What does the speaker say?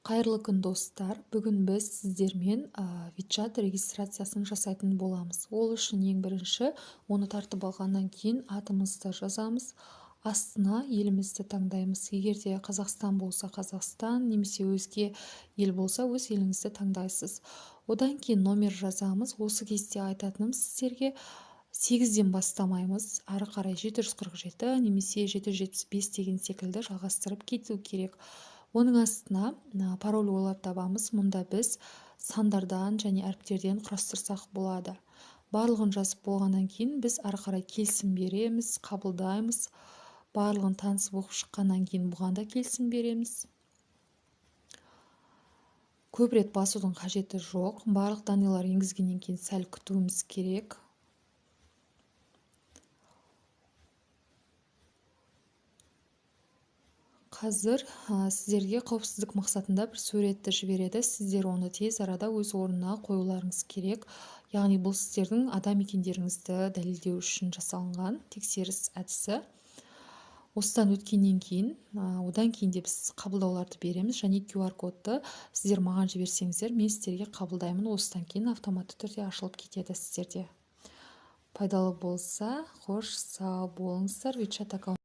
Қайырлы күн достар. Бүгін біз сіздермен WeChat регистрациясын жасайтын боламыз. Ол үшін ең бірінші оны тартып алғаннан кейін атымызды жазамыз. Астына елімізді таңдаймыз. Егер де Қазақстан болса Қазақстан, немесе өзге ел болса өз еліңізді таңдайсыз. Одан кейін номер жазамыз. Осы кезде айтатыным сіздерге 8-ден бастамаймыз. Ары қарай 747 немесе 775 деген секілді жалғастырып кету керек. Оның астына пароль ойлап табамыз. Мұнда біз сандардан және әріптерден құрастырсақ болады. Барлығын жазып болғаннан кейін біз ары қарай келісім береміз, қабылдаймыз. Барлығын танысып оқып шыққаннан кейін бұған да келісім береміз. Көп рет басудың қажеті жоқ. Барлық данылар енгізгеннен кейін сәл күтуіміз керек. Қазір сіздерге қауіпсіздік мақсатында бір суретті жібереді. Сіздер оны тез арада өз орнына қоюларыңыз керек. Яғни бұл сіздердің адам екендеріңізді дәлелдеу үшін жасалынған тексеріс әдісі. Осыдан өткеннен кейін, одан кейін де біз қабылдауларды береміз және QR-кодты сіздер маған жіберсеңіздер, мен сіздерге қабылдаймын. Осыдан кейін автоматты түрде ашылып кетеді сіздерде. Пайдалы болса, қош сау болыңыздар. WeChat аккаунт